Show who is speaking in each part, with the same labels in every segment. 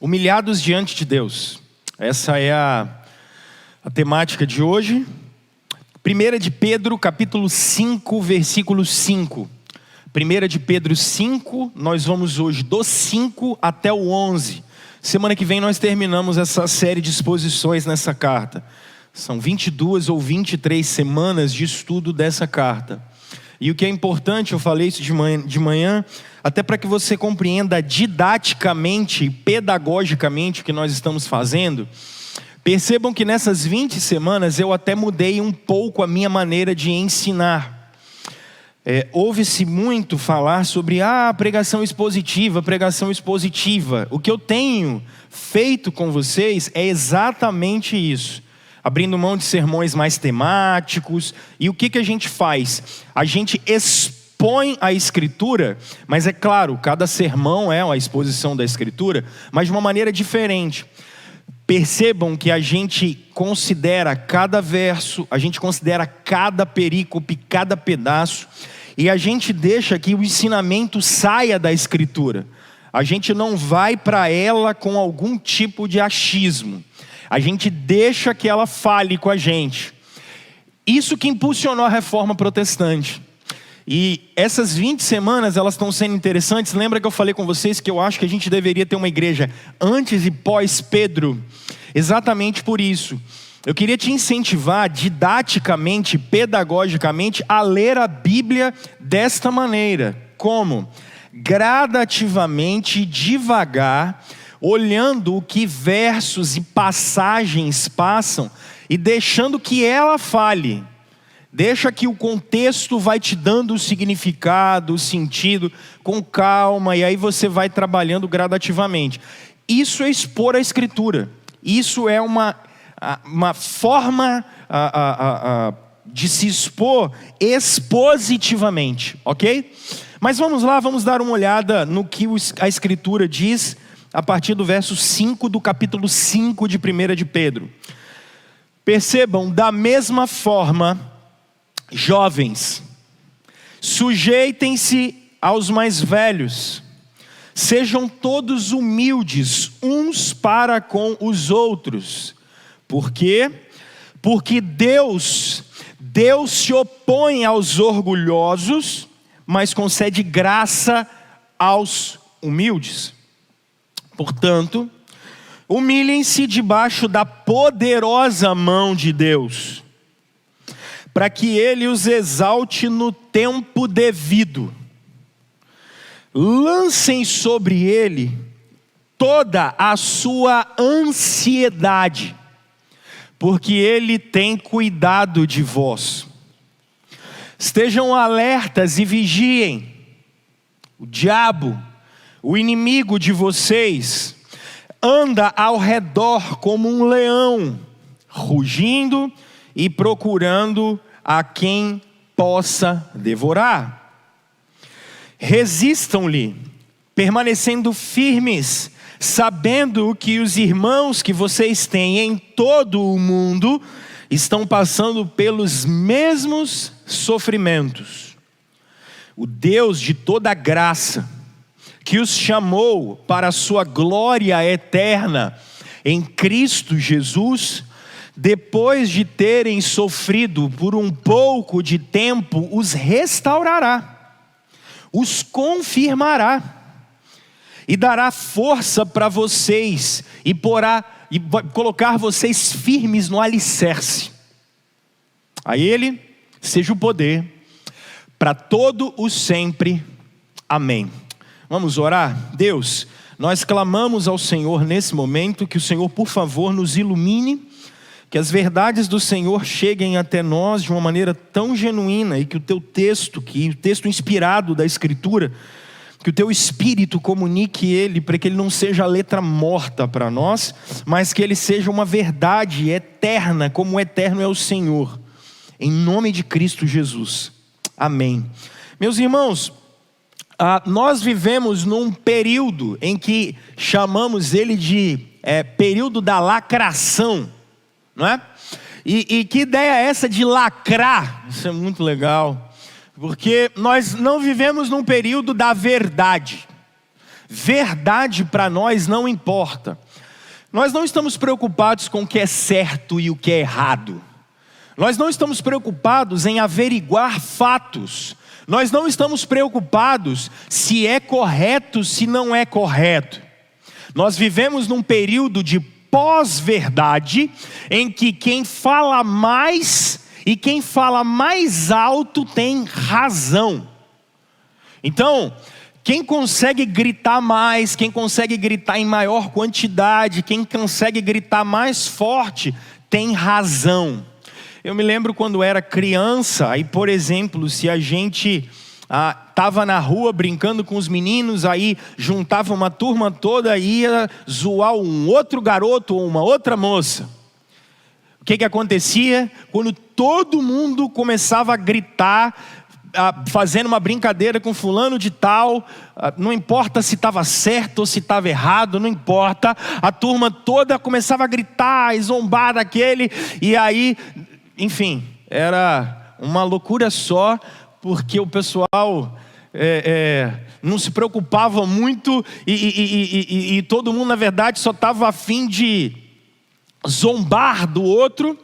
Speaker 1: Humilhados diante de Deus. Essa é a temática de hoje. 1 de Pedro, capítulo 5, versículo 5. 1 de Pedro 5, nós vamos hoje do 5 até o 11. Semana que vem nós terminamos essa série de exposições nessa carta. São 22 ou 23 semanas de estudo dessa carta. E o que é importante, eu falei isso de manhã, até para que você compreenda didaticamente e pedagogicamente o que nós estamos fazendo. Percebam que nessas 20 semanas eu até mudei um pouco a minha maneira de ensinar. Ouve-se muito falar sobre pregação expositiva. O que eu tenho feito com vocês é exatamente isso. Abrindo mão de sermões mais temáticos. E o que a gente faz? A gente expõe a Escritura, mas é claro, cada sermão é uma exposição da Escritura, mas de uma maneira diferente. Percebam que a gente considera cada verso, a gente considera cada perícope, cada pedaço, e a gente deixa que o ensinamento saia da Escritura. A gente não vai para ela com algum tipo de achismo. A gente deixa que ela fale com a gente. Isso que impulsionou a reforma protestante. E essas 20 semanas, elas estão sendo interessantes. Lembra que eu falei com vocês que eu acho que a gente deveria ter uma igreja antes e pós Pedro? Exatamente por isso. Eu queria te incentivar didaticamente, pedagogicamente, a ler a Bíblia desta maneira. Como? Gradativamente, devagar, olhando o que versos e passagens passam e deixando que ela fale. Deixa que o contexto vai te dando o significado, o sentido, com calma, e aí você vai trabalhando gradativamente. Isso é expor a Escritura. Isso é uma forma de se expor expositivamente, ok? Mas vamos lá, vamos dar uma olhada no que a Escritura diz a partir do verso 5 do capítulo 5 de 1 de Pedro. Percebam, da mesma forma, jovens, sujeitem-se aos mais velhos, sejam todos humildes uns para com os outros. Por quê? Porque Deus se opõe aos orgulhosos, mas concede graça aos humildes. Portanto, humilhem-se debaixo da poderosa mão de Deus, para que Ele os exalte no tempo devido. Lancem sobre Ele toda a sua ansiedade, porque Ele tem cuidado de vós. Estejam alertas e vigiem. O diabo, o inimigo de vocês, anda ao redor como um leão, rugindo e procurando a quem possa devorar. Resistam-lhe, permanecendo firmes, sabendo que os irmãos que vocês têm em todo o mundo estão passando pelos mesmos sofrimentos. O Deus de toda graça, que os chamou para a sua glória eterna em Cristo Jesus, depois de terem sofrido por um pouco de tempo, os restaurará, os confirmará e dará força para vocês e vai colocar vocês firmes no alicerce. A Ele seja o poder para todo o sempre. Amém. Vamos orar? Deus, nós clamamos ao Senhor nesse momento, que o Senhor, por favor, nos ilumine, que as verdades do Senhor cheguem até nós de uma maneira tão genuína, e que o Teu texto, que o texto inspirado da Escritura, que o Teu Espírito comunique ele, para que ele não seja letra morta para nós, mas que ele seja uma verdade eterna, como o eterno é o Senhor. Em nome de Cristo Jesus. Amém. Meus irmãos, nós vivemos num período em que chamamos ele de período da lacração, não é? E que ideia é essa de lacrar? Isso é muito legal, porque nós não vivemos num período da verdade. Verdade para nós não importa. Nós não estamos preocupados com o que é certo e o que é errado. Nós não estamos preocupados em averiguar fatos. Nós não estamos preocupados se é correto, se não é correto. Nós vivemos num período de pós-verdade, em que quem fala mais e quem fala mais alto tem razão. Então, quem consegue gritar mais, quem consegue gritar em maior quantidade, quem consegue gritar mais forte, tem razão. Eu me lembro quando era criança, aí por exemplo, se a gente estava na rua brincando com os meninos, aí juntava uma turma toda e ia zoar um outro garoto ou uma outra moça. O que acontecia? Quando todo mundo começava a gritar, fazendo uma brincadeira com fulano de tal, não importa se estava certo ou se estava errado, não importa, a turma toda começava a gritar e zombar daquele, e aí, enfim, era uma loucura só, porque o pessoal não se preocupava muito e todo mundo na verdade só estava a fim de zombar do outro.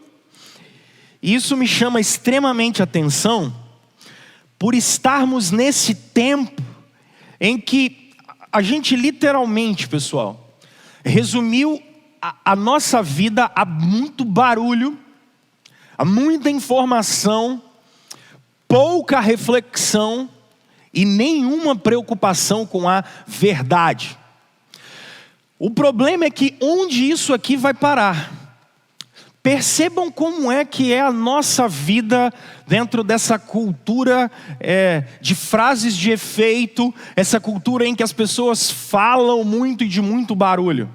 Speaker 1: E isso me chama extremamente atenção, por estarmos nesse tempo em que a gente literalmente, pessoal, resumiu a nossa vida a muito barulho, a muita informação, pouca reflexão e nenhuma preocupação com a verdade. O problema é que onde isso aqui vai parar? Percebam como é que é a nossa vida dentro dessa cultura de frases de efeito, essa cultura em que as pessoas falam muito e de muito barulho.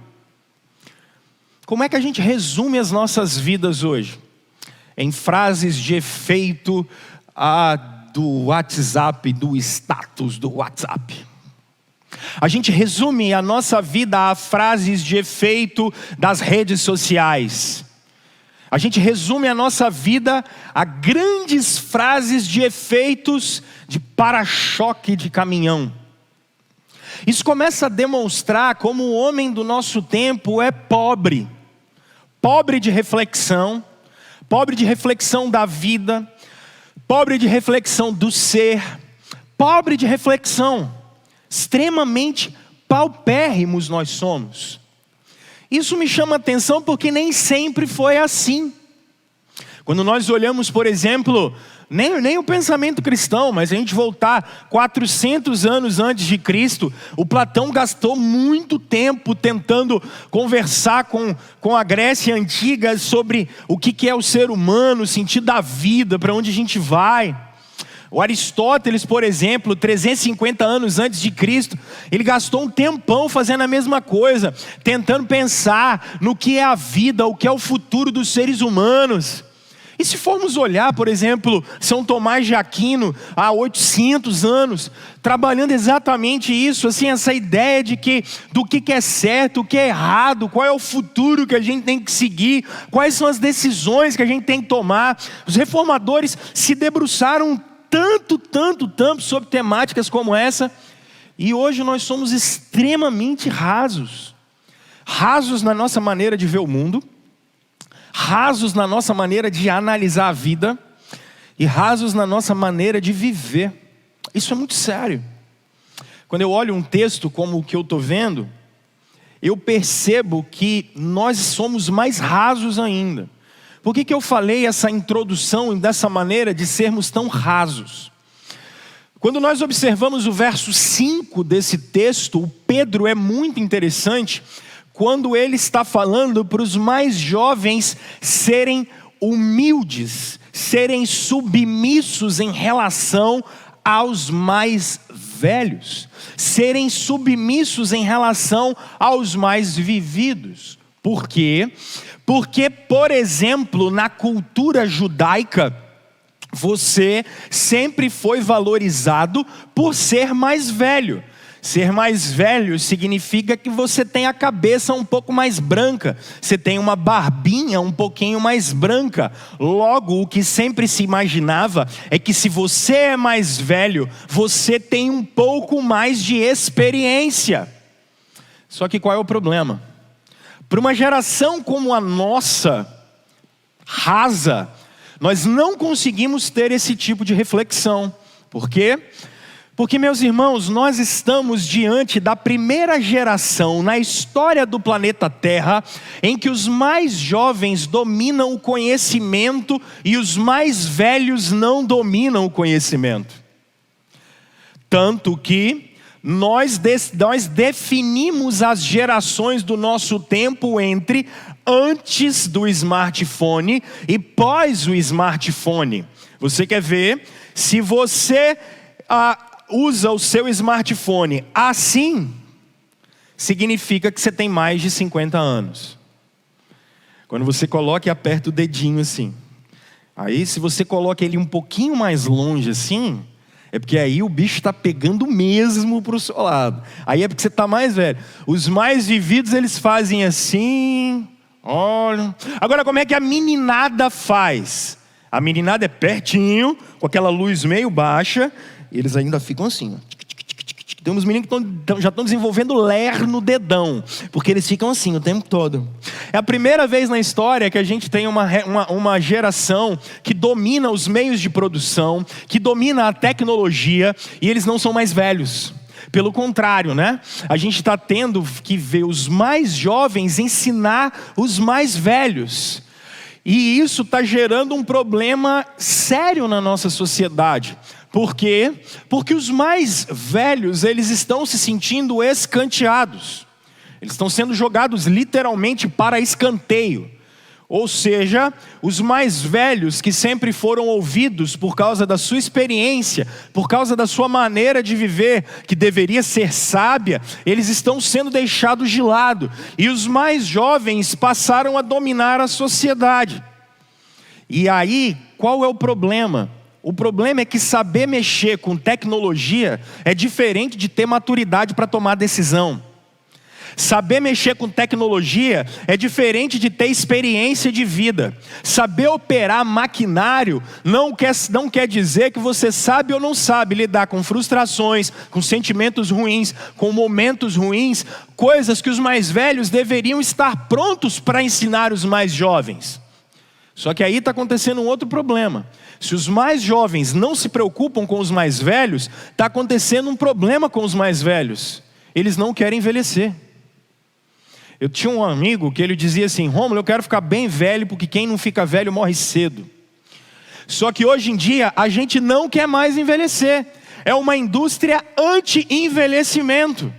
Speaker 1: Como é que a gente resume as nossas vidas hoje? Em frases de efeito do WhatsApp, do status do WhatsApp. A gente resume a nossa vida a frases de efeito das redes sociais. A gente resume a nossa vida a grandes frases de efeitos de para-choque de caminhão. Isso começa a demonstrar como o homem do nosso tempo é pobre. Pobre de reflexão da vida, pobre de reflexão do ser, pobre de reflexão. Extremamente paupérrimos nós somos. Isso me chama a atenção porque nem sempre foi assim. Quando nós olhamos, por exemplo, nem o pensamento cristão, mas a gente voltar 400 anos antes de Cristo, o Platão gastou muito tempo tentando conversar com a Grécia Antiga sobre o que é o ser humano, o sentido da vida, para onde a gente vai. O Aristóteles, por exemplo, 350 anos antes de Cristo, ele gastou um tempão fazendo a mesma coisa, tentando pensar no que é a vida, o que é o futuro dos seres humanos. E se formos olhar, por exemplo, São Tomás de Aquino, há 800 anos, trabalhando exatamente isso, assim, essa ideia de que, do que é certo, o que é errado, qual é o futuro que a gente tem que seguir, quais são as decisões que a gente tem que tomar. Os reformadores se debruçaram tanto sobre temáticas como essa, e hoje nós somos extremamente rasos na nossa maneira de ver o mundo, rasos na nossa maneira de analisar a vida, e rasos na nossa maneira de viver. Isso é muito sério. Quando eu olho um texto como o que eu estou vendo, eu percebo que nós somos mais rasos ainda. Por que eu falei essa introdução dessa maneira de sermos tão rasos? Quando nós observamos o verso 5 desse texto, o Pedro é muito interessante quando ele está falando para os mais jovens serem humildes, serem submissos em relação aos mais velhos, serem submissos em relação aos mais vividos. Por quê? Porque, por exemplo, na cultura judaica, você sempre foi valorizado por ser mais velho. Ser mais velho significa que você tem a cabeça um pouco mais branca, você tem uma barbinha um pouquinho mais branca. Logo, o que sempre se imaginava é que se você é mais velho, você tem um pouco mais de experiência. Só que qual é o problema? Para uma geração como a nossa, rasa, nós não conseguimos ter esse tipo de reflexão. Por quê? Porque, meus irmãos, nós estamos diante da primeira geração na história do planeta Terra em que os mais jovens dominam o conhecimento e os mais velhos não dominam o conhecimento. Tanto que nós definimos as gerações do nosso tempo entre antes do smartphone e pós o smartphone. Você quer ver? Se você usa o seu smartphone assim, significa que você tem mais de 50 anos. Quando você coloca e aperta o dedinho assim. Aí se você coloca ele um pouquinho mais longe assim, é porque aí o bicho está pegando mesmo para o seu lado. Aí é porque você está mais velho. Os mais vividos, eles fazem assim, olha. Agora, como é que a meninada faz? A meninada é pertinho, com aquela luz meio baixa, e eles ainda ficam assim. Tem uns meninos que já estão desenvolvendo ler no dedão, porque eles ficam assim o tempo todo. É a primeira vez na história que a gente tem uma geração que domina os meios de produção, que domina a tecnologia, e eles não são mais velhos. Pelo contrário, né? A gente está tendo que ver os mais jovens ensinar os mais velhos. E isso está gerando um problema sério na nossa sociedade. Por quê? Porque os mais velhos, eles estão se sentindo escanteados. Eles estão sendo jogados literalmente para escanteio. Ou seja, os mais velhos que sempre foram ouvidos por causa da sua experiência, por causa da sua maneira de viver, que deveria ser sábia, eles estão sendo deixados de lado. E os mais jovens passaram a dominar a sociedade. E aí, qual é o problema? O problema é que saber mexer com tecnologia é diferente de ter maturidade para tomar decisão. Saber mexer com tecnologia é diferente de ter experiência de vida. Saber operar maquinário não quer dizer que você sabe ou não sabe lidar com frustrações, com sentimentos ruins, com momentos ruins, coisas que os mais velhos deveriam estar prontos para ensinar os mais jovens. Só que aí está acontecendo um outro problema. Se os mais jovens não se preocupam com os mais velhos, está acontecendo um problema com os mais velhos. Eles não querem envelhecer. Eu tinha um amigo que ele dizia assim: Rômulo, eu quero ficar bem velho, porque quem não fica velho morre cedo. Só que hoje em dia a gente não quer mais envelhecer. É uma indústria anti-envelhecimento.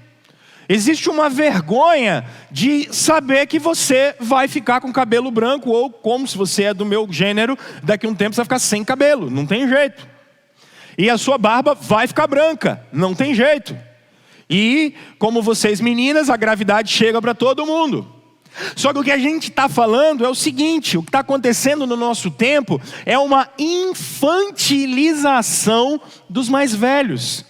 Speaker 1: Existe uma vergonha de saber que você vai ficar com cabelo branco, ou como se você é do meu gênero, daqui a um tempo você vai ficar sem cabelo, não tem jeito. E a sua barba vai ficar branca, não tem jeito. E como vocês meninas, a gravidade chega para todo mundo. Só que o que a gente está falando é o seguinte: o que está acontecendo no nosso tempo é uma infantilização dos mais velhos.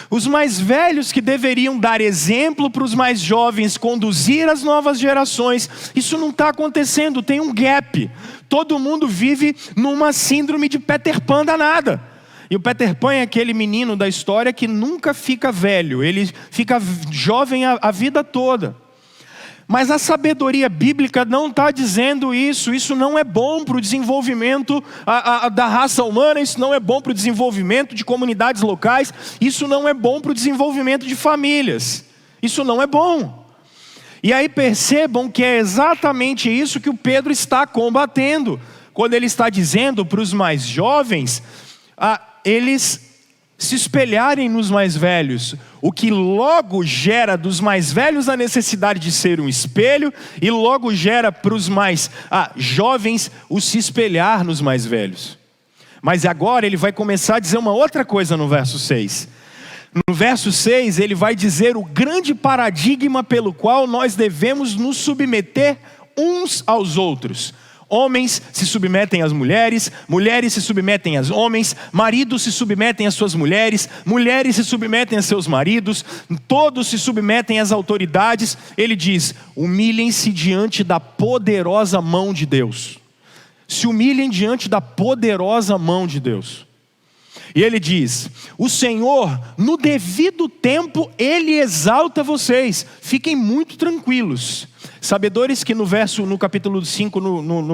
Speaker 1: Os mais velhos que deveriam dar exemplo para os mais jovens, conduzir as novas gerações, isso não está acontecendo, tem um gap. Todo mundo vive numa síndrome de Peter Pan danada. E o Peter Pan é aquele menino da história que nunca fica velho, ele fica jovem a vida toda. Mas a sabedoria bíblica não está dizendo isso. Isso não é bom para o desenvolvimento da raça humana, isso não é bom para o desenvolvimento de comunidades locais, isso não é bom para o desenvolvimento de famílias. Isso não é bom. E aí percebam que é exatamente isso que o Pedro está combatendo, quando ele está dizendo para os mais jovens, eles se espelharem nos mais velhos, o que logo gera dos mais velhos a necessidade de ser um espelho, e logo gera para os mais jovens o se espelhar nos mais velhos. Mas agora ele vai começar a dizer uma outra coisa no verso 6. No verso 6 ele vai dizer o grande paradigma pelo qual nós devemos nos submeter uns aos outros. Homens se submetem às mulheres, mulheres se submetem aos homens, maridos se submetem às suas mulheres, mulheres se submetem a seus maridos, todos se submetem às autoridades. Ele diz: humilhem-se diante da poderosa mão de Deus. Se humilhem diante da poderosa mão de Deus. E ele diz: o Senhor, no devido tempo, Ele exalta vocês. Fiquem muito tranquilos. Sabedores que no capítulo 5, no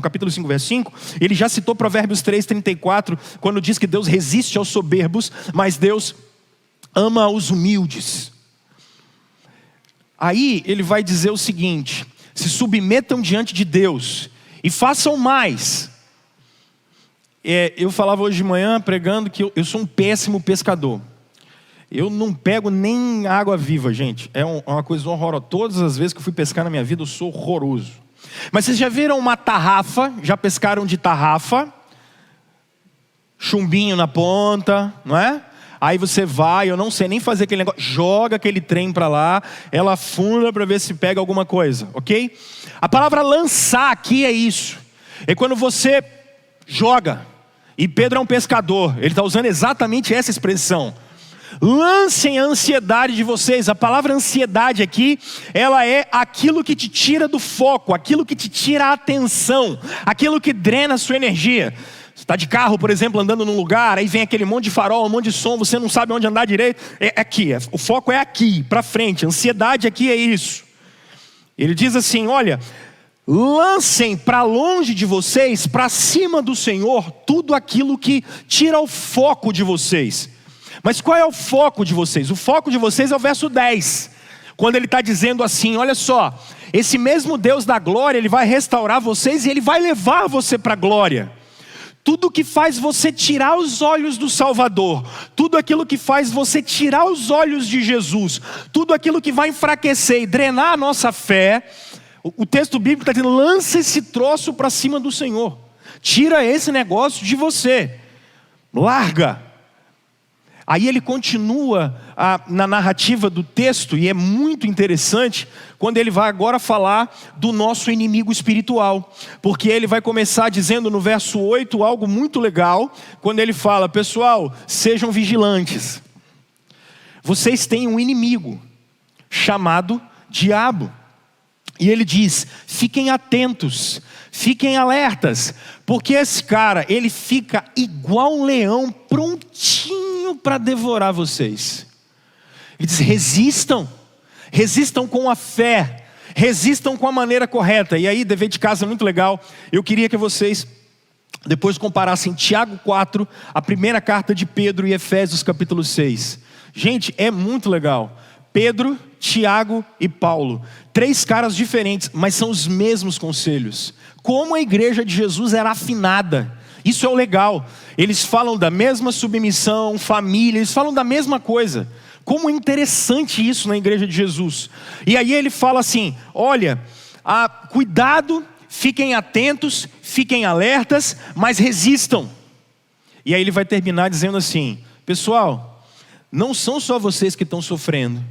Speaker 1: capítulo 5, verso 5, ele já citou Provérbios 3:34, quando diz que Deus resiste aos soberbos, mas Deus ama os humildes. Aí ele vai dizer o seguinte: se submetam diante de Deus e façam mais. Eu falava hoje de manhã pregando que eu sou um péssimo pescador. Eu não pego nem água viva, gente. É uma coisa horrorosa. Todas as vezes que eu fui pescar na minha vida, eu sou horroroso. Mas vocês já viram uma tarrafa? Já pescaram de tarrafa? Chumbinho na ponta, não é? Aí você vai, eu não sei nem fazer aquele negócio, joga aquele trem para lá, ela afunda para ver se pega alguma coisa, ok? A palavra lançar aqui é isso. É quando você joga. E Pedro é um pescador, ele está usando exatamente essa expressão. Lancem a ansiedade de vocês. A palavra ansiedade aqui, ela é aquilo que te tira do foco, aquilo que te tira a atenção, aquilo que drena a sua energia. Você está de carro, por exemplo, andando num lugar, aí vem aquele monte de farol, um monte de som, você não sabe onde andar direito. É aqui, o foco é aqui, para frente. A ansiedade aqui é isso. Ele diz assim: olha, lancem para longe de vocês, para cima do Senhor, tudo aquilo que tira o foco de vocês. Mas qual é o foco de vocês? O foco de vocês é o verso 10, quando ele está dizendo assim: olha só, esse mesmo Deus da glória, Ele vai restaurar vocês e Ele vai levar você para a glória. Tudo que faz você tirar os olhos do Salvador, tudo aquilo que faz você tirar os olhos de Jesus, tudo aquilo que vai enfraquecer e drenar a nossa fé, o texto bíblico está dizendo: lança esse troço para cima do Senhor, tira esse negócio de você, larga. Aí ele continua na narrativa do texto, e é muito interessante, quando ele vai agora falar do nosso inimigo espiritual. Porque ele vai começar dizendo no verso 8 algo muito legal, quando ele fala: pessoal, sejam vigilantes. Vocês têm um inimigo, chamado diabo. E ele diz: fiquem atentos, fiquem alertas, porque esse cara, ele fica igual um leão, prontinho para devorar vocês. Ele diz: resistam com a fé, resistam com a maneira correta. E aí, dever de casa muito legal, eu queria que vocês depois comparassem Tiago 4, a primeira carta de Pedro, e Efésios capítulo 6. Gente, é muito legal. Pedro, Tiago e Paulo, 3 caras diferentes, mas são os mesmos conselhos. Como a igreja de Jesus era afinada, isso é o legal. Eles falam da mesma submissão, família, eles falam da mesma coisa. Como é interessante isso na igreja de Jesus. E aí ele fala assim: olha, cuidado, fiquem atentos, fiquem alertas, mas resistam. E aí ele vai terminar dizendo assim: pessoal, não são só vocês que estão sofrendo.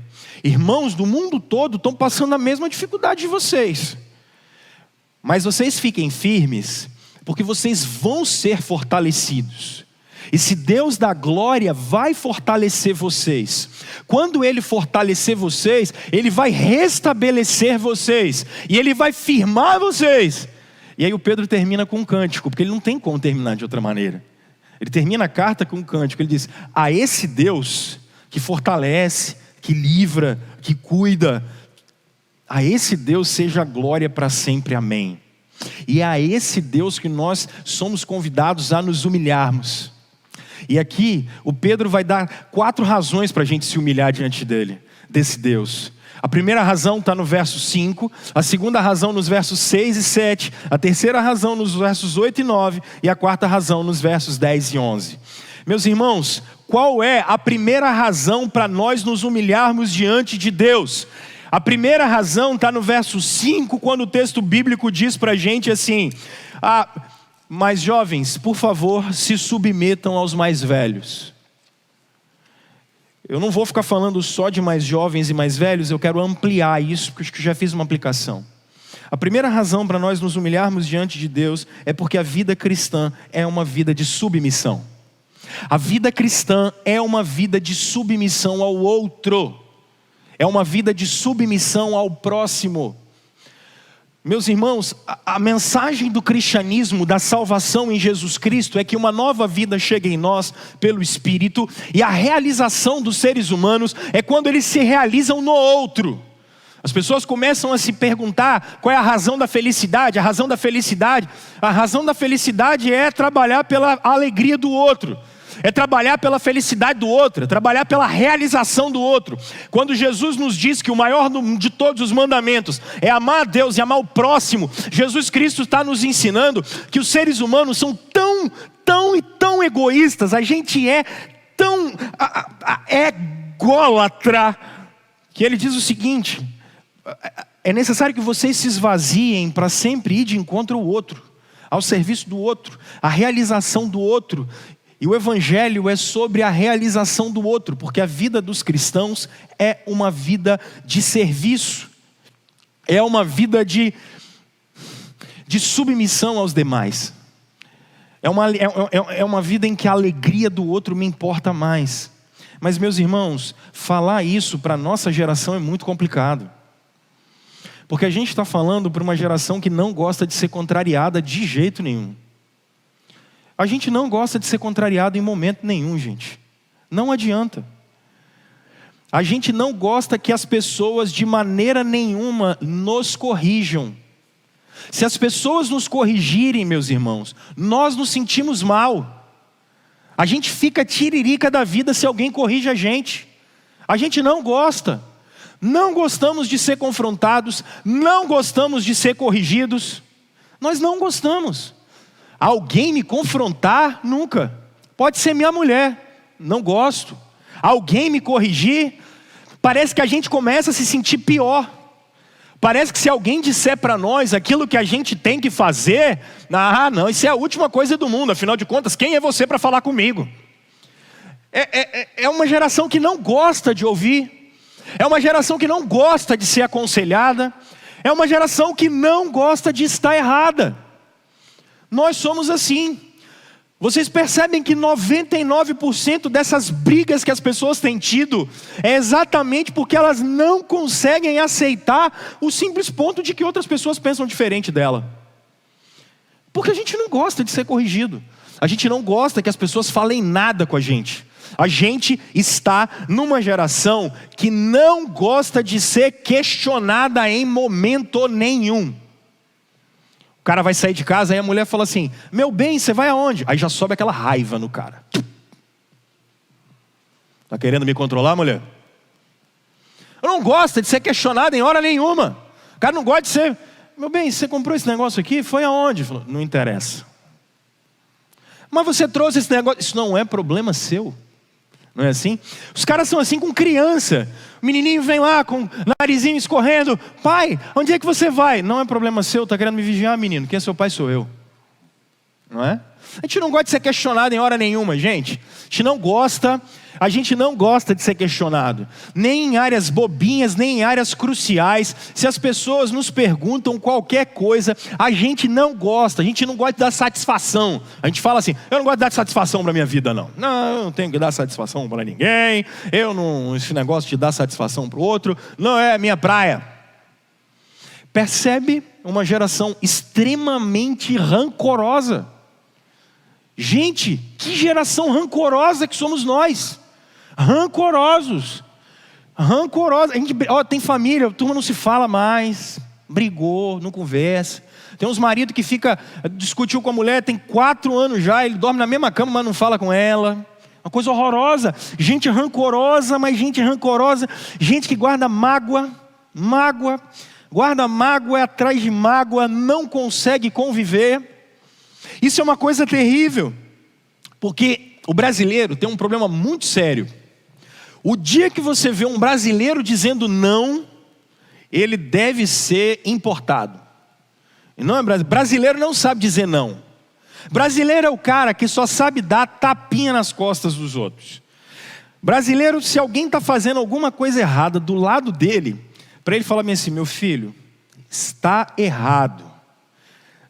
Speaker 1: Irmãos do mundo todo estão passando a mesma dificuldade de vocês. Mas vocês fiquem firmes, porque vocês vão ser fortalecidos. E se Deus da glória vai fortalecer vocês, quando Ele fortalecer vocês, Ele vai restabelecer vocês, e Ele vai firmar vocês. E aí o Pedro termina com um cântico, porque ele não tem como terminar de outra maneira. Ele termina a carta com um cântico, ele diz: a esse Deus que fortalece, que livra, que cuida, a esse Deus seja a glória para sempre, amém. E é a esse Deus que nós somos convidados a nos humilharmos. E aqui o Pedro vai dar 4 razões para a gente se humilhar diante dele, desse Deus. A primeira razão está no verso 5, a segunda razão nos versos 6 e 7, a terceira razão nos versos 8 e 9, e a quarta razão nos versos 10 e 11. Meus irmãos, qual é a primeira razão para nós nos humilharmos diante de Deus? A primeira razão está no verso 5, quando o texto bíblico diz para a gente assim: mais jovens, por favor, se submetam aos mais velhos. Eu não vou ficar falando só de mais jovens e mais velhos, eu quero ampliar isso, porque acho que já fiz uma aplicação. A primeira razão para nós nos humilharmos diante de Deus é porque a vida cristã é uma vida de submissão. A vida cristã é uma vida de submissão ao outro. É uma vida de submissão ao próximo. Meus irmãos, a mensagem do cristianismo, da salvação em Jesus Cristo, é que uma nova vida chega em nós pelo Espírito, e a realização dos seres humanos é quando eles se realizam no outro. As pessoas começam a se perguntar qual é a razão da felicidade. A razão da felicidade é trabalhar pela alegria do outro, é trabalhar pela felicidade do outro, é trabalhar pela realização do outro. Quando Jesus nos diz que o maior de todos os mandamentos é amar a Deus e amar o próximo, Jesus Cristo está nos ensinando que os seres humanos são tão egoístas, a gente é tão ególatra, que ele diz o seguinte: é necessário que vocês se esvaziem para sempre ir de encontro ao outro, ao serviço do outro, à realização do outro. E o Evangelho é sobre a realização do outro, porque a vida dos cristãos é uma vida de serviço, é uma vida de submissão aos demais, é uma vida em que a alegria do outro me importa mais. Mas, meus irmãos, falar isso para a nossa geração é muito complicado, porque a gente está falando para uma geração que não gosta de ser contrariada de jeito nenhum. A gente não gosta de ser contrariado em momento nenhum, gente. Não adianta. A gente não gosta que as pessoas de maneira nenhuma nos corrijam. Se as pessoas nos corrigirem, meus irmãos, nós nos sentimos mal. A gente fica tiririca da vida se alguém corrige a gente. A gente não gosta. Não gostamos de ser confrontados, não gostamos de ser corrigidos. Nós não gostamos. Alguém me confrontar? Nunca. Pode ser minha mulher, não gosto. Alguém me corrigir? Parece que a gente começa a se sentir pior. Parece que se alguém disser para nós aquilo que a gente tem que fazer, não, isso é a última coisa do mundo, afinal de contas, quem é você para falar comigo? É uma geração que não gosta de ouvir, é uma geração que não gosta de ser aconselhada, é uma geração que não gosta de estar errada. Nós somos assim. Vocês percebem que 99% dessas brigas que as pessoas têm tido é exatamente porque elas não conseguem aceitar o simples ponto de que outras pessoas pensam diferente dela. Porque a gente não gosta de ser corrigido. A gente não gosta que as pessoas falem nada com a gente. A gente está numa geração que não gosta de ser questionada em momento nenhum. O cara vai sair de casa, aí a mulher fala assim: meu bem, você vai aonde? Aí já sobe aquela raiva no cara. Tá querendo me controlar, mulher? Eu não gosto de ser questionado em hora nenhuma. O cara não gosta de ser: meu bem, você comprou esse negócio aqui? Foi aonde? Falou: não interessa. Mas você trouxe esse negócio. Isso não é problema seu. Não é assim? Os caras são assim com criança. O menininho vem lá com o narizinho escorrendo: pai, onde é que você vai? Não é problema seu, está querendo me vigiar, menino. Quem é seu pai sou eu. Não é? A gente não gosta de ser questionado em hora nenhuma, gente. A gente não gosta de ser questionado. Nem em áreas bobinhas, nem em áreas cruciais. Se as pessoas nos perguntam qualquer coisa, a gente não gosta. A gente não gosta de dar satisfação. A gente fala assim: eu não gosto de dar satisfação para a minha vida, não. Não, eu não tenho que dar satisfação para ninguém. Esse negócio de dar satisfação para o outro não é a minha praia. Percebe uma geração extremamente rancorosa. Gente, que geração rancorosa que somos nós. Rancorosos. Tem família, a turma não se fala mais, brigou, não conversa. Tem uns maridos que discutiu com a mulher, tem 4 anos já, ele dorme na mesma cama, mas não fala com ela. Uma coisa horrorosa. Gente rancorosa, gente que guarda mágoa, guarda mágoa atrás de mágoa, não consegue conviver. Isso é uma coisa terrível, porque o brasileiro tem um problema muito sério. O dia que você vê um brasileiro dizendo não, ele deve ser importado. E não é brasileiro não sabe dizer não. Brasileiro é o cara que só sabe dar tapinha nas costas dos outros. Brasileiro, se alguém está fazendo alguma coisa errada do lado dele, para ele falar assim: meu filho, está errado.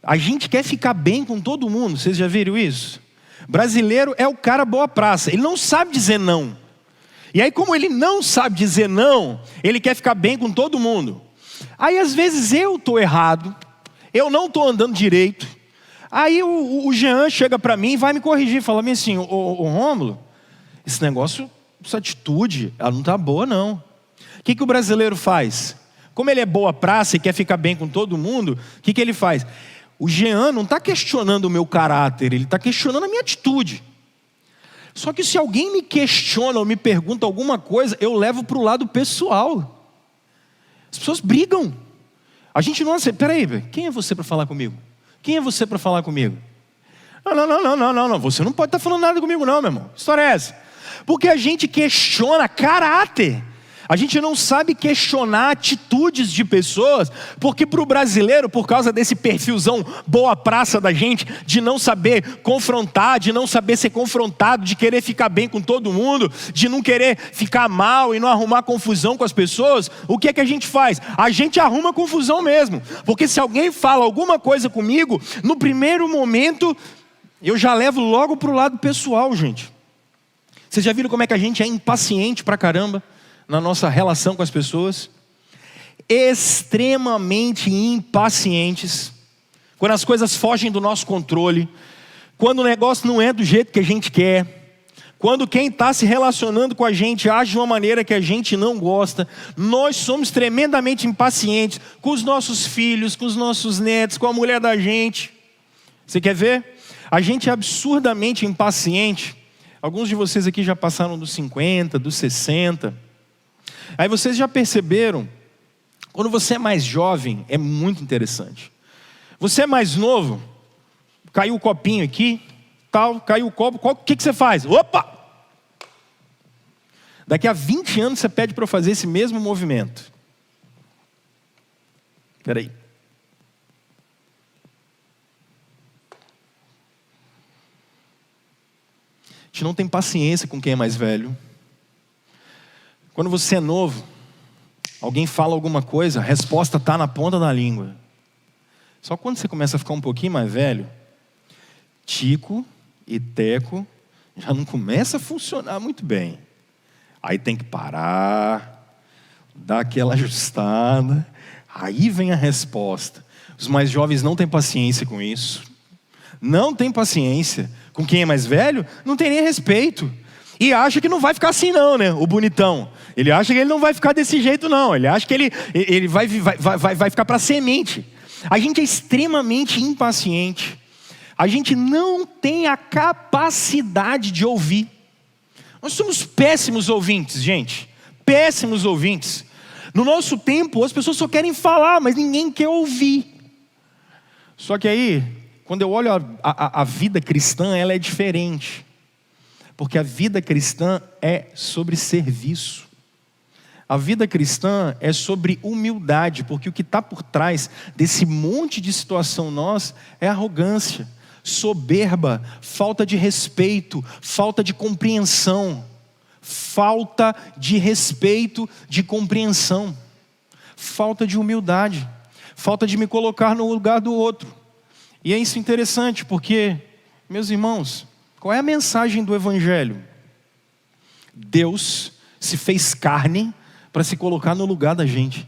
Speaker 1: A gente quer ficar bem com todo mundo, vocês já viram isso? Brasileiro é o cara boa praça, ele não sabe dizer não. E aí, como ele não sabe dizer não, ele quer ficar bem com todo mundo. Aí às vezes eu estou errado, eu não estou andando direito. Aí o Jean chega para mim e vai me corrigir, fala assim, ô Rômulo, esse negócio, essa atitude, ela não está boa não. O que o brasileiro faz? Como ele é boa praça e quer ficar bem com todo mundo, o que ele faz? O Jean não está questionando o meu caráter, ele está questionando a minha atitude. Só que se alguém me questiona ou me pergunta alguma coisa, eu levo para o lado pessoal. As pessoas brigam. A gente não aceita. Peraí, quem é você para falar comigo? Quem é você para falar comigo? Não. Você não pode estar falando nada comigo não, meu irmão. Que história é essa? Porque a gente questiona caráter. A gente não sabe questionar atitudes de pessoas, porque para o brasileiro, por causa desse perfilzão boa praça da gente, de não saber confrontar, de não saber ser confrontado, de querer ficar bem com todo mundo, de não querer ficar mal e não arrumar confusão com as pessoas, o que é que a gente faz? A gente arruma confusão mesmo, porque se alguém fala alguma coisa comigo, no primeiro momento, eu já levo logo para o lado pessoal, gente. Vocês já viram como é que a gente é impaciente pra caramba? Na nossa relação com as pessoas, extremamente impacientes, quando as coisas fogem do nosso controle, quando o negócio não é do jeito que a gente quer, quando quem está se relacionando com a gente age de uma maneira que a gente não gosta, nós somos tremendamente impacientes com os nossos filhos, com os nossos netos, com a mulher da gente. Você quer ver? A gente é absurdamente impaciente. Alguns de vocês aqui já passaram dos 50, dos 60. Aí vocês já perceberam, quando você é mais jovem, é muito interessante. Você é mais novo, caiu o copinho aqui, tal, caiu o copo, o que você faz? Opa! Daqui a 20 anos você pede para eu fazer esse mesmo movimento. Espera aí. A gente não tem paciência com quem é mais velho. Quando você é novo, alguém fala alguma coisa, a resposta está na ponta da língua. Só quando você começa a ficar um pouquinho mais velho, tico e teco já não começa a funcionar muito bem. Aí tem que parar, dar aquela ajustada, aí vem a resposta. Os mais jovens não têm paciência com isso. Não tem paciência. Com quem é mais velho, não tem nem respeito. E acha que não vai ficar assim não, né? O bonitão. Ele acha que ele não vai ficar desse jeito não. Ele acha que ele vai ficar para semente. A gente é extremamente impaciente. A gente não tem a capacidade de ouvir. Nós somos péssimos ouvintes, gente. Péssimos ouvintes. No nosso tempo, as pessoas só querem falar, mas ninguém quer ouvir. Só que aí, quando eu olho a vida cristã, ela é diferente. Porque a vida cristã é sobre serviço. A vida cristã é sobre humildade, porque o que está por trás desse monte de situação nossa é arrogância, soberba, falta de respeito, falta de compreensão, falta de respeito, de compreensão, falta de humildade, falta de me colocar no lugar do outro. E é isso interessante, porque, meus irmãos, qual é a mensagem do Evangelho? Deus se fez carne para se colocar no lugar da gente.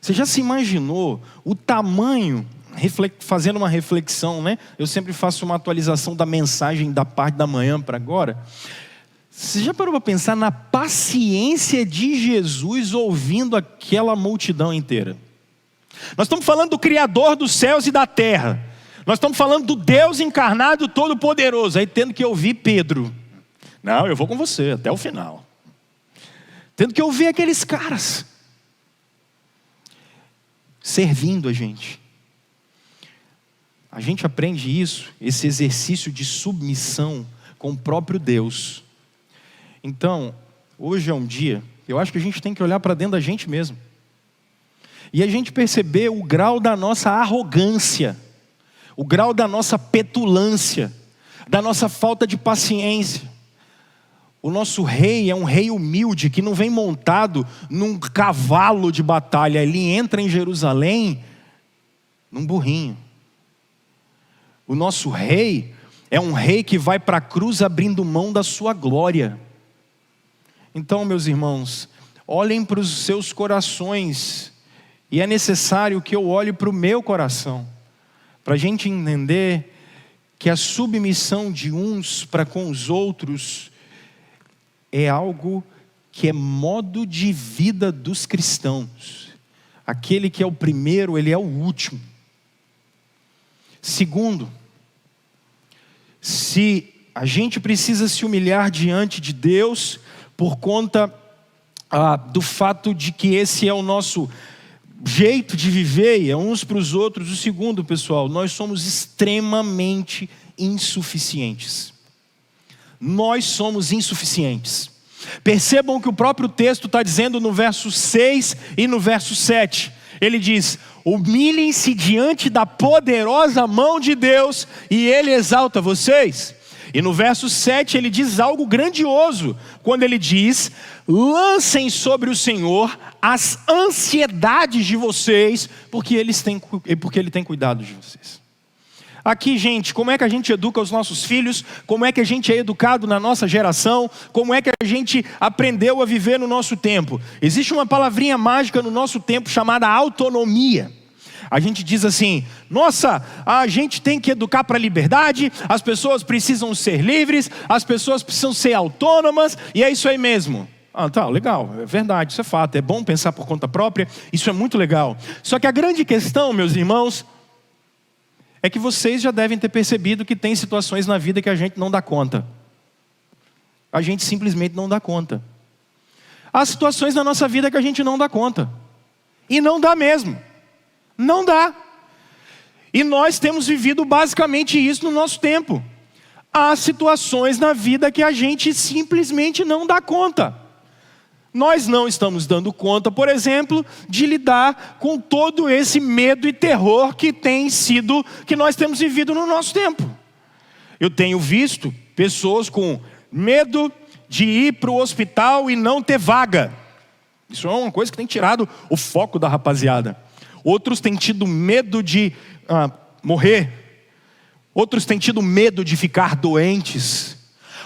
Speaker 1: Você já se imaginou o tamanho, fazendo uma reflexão, né? Eu sempre faço uma atualização da mensagem da parte da manhã para agora. Você já parou para pensar na paciência de Jesus ouvindo aquela multidão inteira? Nós estamos falando do Criador dos céus e da terra. Nós estamos falando do Deus encarnado todo-poderoso. Aí tendo que ouvir Pedro. Não, eu vou com você até o final. Tendo que ouvir aqueles caras servindo a gente. A gente aprende isso, esse exercício de submissão com o próprio Deus. Então, hoje é um dia, eu acho que a gente tem que olhar para dentro da gente mesmo. E a gente perceber o grau da nossa arrogância, o grau da nossa petulância, da nossa falta de paciência. O nosso rei é um rei humilde que não vem montado num cavalo de batalha. Ele entra em Jerusalém num burrinho. O nosso rei é um rei que vai para a cruz abrindo mão da sua glória. Então, meus irmãos, olhem para os seus corações E é necessário que eu olhe para o meu coração, para a gente entender que a submissão de uns para com os outros é algo que é modo de vida dos cristãos. Aquele que é o primeiro, ele é o último. Segundo, se a gente precisa se humilhar diante de Deus por conta do fato de que esse é o nosso jeito de viver, e é uns para os outros. O segundo, pessoal, nós somos extremamente insuficientes. Nós somos insuficientes. Percebam que o próprio texto está dizendo no verso 6 e no verso 7. Ele diz: humilhem-se diante da poderosa mão de Deus e Ele exalta vocês. E no verso 7 ele diz algo grandioso, quando ele diz: lancem sobre o Senhor as ansiedades de vocês, porque Ele tem cuidado de vocês. Aqui, gente, como é que a gente educa os nossos filhos? Como é que a gente é educado na nossa geração? Como é que a gente aprendeu a viver no nosso tempo? Existe uma palavrinha mágica no nosso tempo chamada autonomia. A gente diz assim: nossa, a gente tem que educar para a liberdade, as pessoas precisam ser livres, as pessoas precisam ser autônomas, e é isso aí mesmo. Tá, legal, é verdade, isso é fato, é bom pensar por conta própria, isso é muito legal. Só que a grande questão, meus irmãos, é que vocês já devem ter percebido que tem situações na vida que a gente não dá conta. A gente simplesmente não dá conta. Há situações na nossa vida que a gente não dá conta. E não dá mesmo. Não dá. E nós temos vivido basicamente isso no nosso tempo. Há situações na vida que a gente simplesmente não dá conta. Nós não estamos dando conta, por exemplo, de lidar com todo esse medo e terror que nós temos vivido no nosso tempo. Eu tenho visto pessoas com medo de ir para o hospital e não ter vaga. Isso é uma coisa que tem tirado o foco da rapaziada. Outros têm tido medo de morrer. Outros têm tido medo de ficar doentes.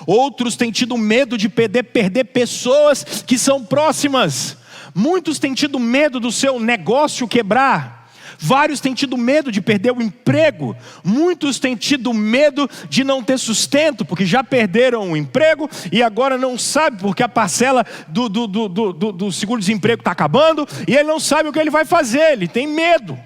Speaker 1: Outros têm tido medo de perder pessoas que são próximas. Muitos têm tido medo do seu negócio quebrar. Vários têm tido medo de perder o emprego. Muitos têm tido medo de não ter sustento, porque já perderam o emprego e agora não sabe, porque a parcela do seguro-desemprego está acabando e ele não sabe o que ele vai fazer, ele tem medo.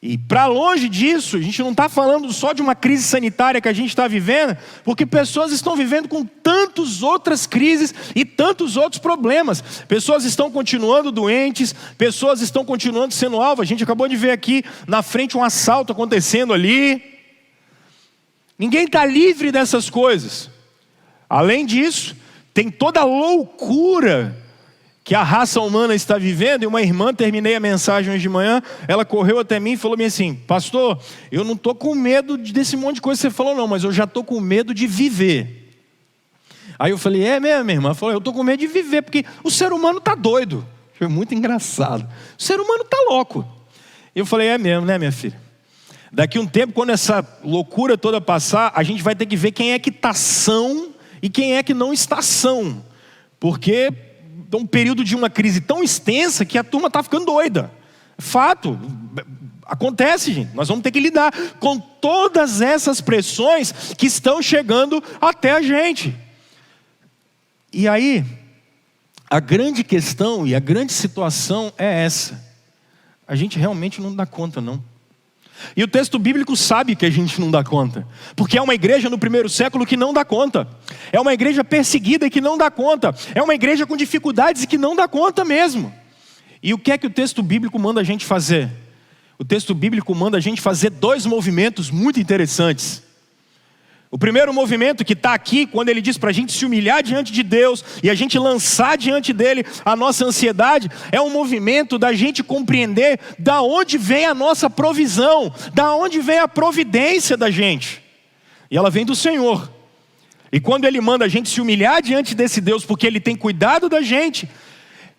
Speaker 1: E para longe disso, a gente não está falando só de uma crise sanitária que a gente está vivendo, porque pessoas estão vivendo com tantas outras crises e tantos outros problemas. Pessoas estão continuando doentes, pessoas estão continuando sendo alvo. A gente acabou de ver aqui na frente um assalto acontecendo ali. Ninguém está livre dessas coisas. Além disso, tem toda a loucura que a raça humana está vivendo. E uma irmã, terminei a mensagem hoje de manhã, ela correu até mim e falou assim: pastor, eu não estou com medo desse monte de coisa que você falou não, mas eu já estou com medo de viver. Aí eu falei: é mesmo, minha irmã? Ela falou: eu estou com medo de viver, porque o ser humano está doido. Foi muito engraçado. O ser humano está louco. Eu falei: é mesmo, né, minha filha? Daqui um tempo, quando essa loucura toda passar, a gente vai ter que ver quem é que está são e quem é que não está são. Porque um período de uma crise tão extensa que a turma está ficando doida. Fato. Acontece, gente. Nós vamos ter que lidar com todas essas pressões que estão chegando até a gente. E aí, a grande questão e a grande situação é essa. A gente realmente não dá conta, não. E o texto bíblico sabe que a gente não dá conta, porque é uma igreja no primeiro século que não dá conta. É uma igreja perseguida e que não dá conta. É uma igreja com dificuldades e que não dá conta mesmo. E o que é que o texto bíblico manda a gente fazer? O texto bíblico manda a gente fazer dois movimentos muito interessantes. O primeiro movimento que está aqui, quando ele diz para a gente se humilhar diante de Deus e a gente lançar diante dele a nossa ansiedade, é um movimento da gente compreender da onde vem a nossa provisão, da onde vem a providência da gente. E ela vem do Senhor. E quando ele manda a gente se humilhar diante desse Deus, porque ele tem cuidado da gente,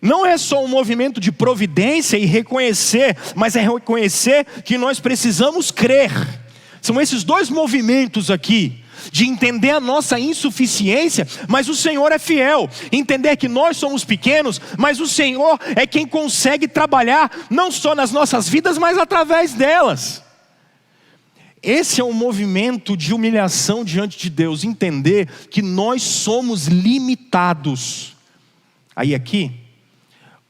Speaker 1: não é só um movimento de providência e reconhecer, mas é reconhecer que nós precisamos crer. São esses dois movimentos aqui. de entender a nossa insuficiência, mas o Senhor é fiel. Entender que nós somos pequenos, mas o Senhor é quem consegue trabalhar não só nas nossas vidas, mas através delas. Esse é um movimento de humilhação diante de Deus, entender que nós somos limitados. Aí aqui,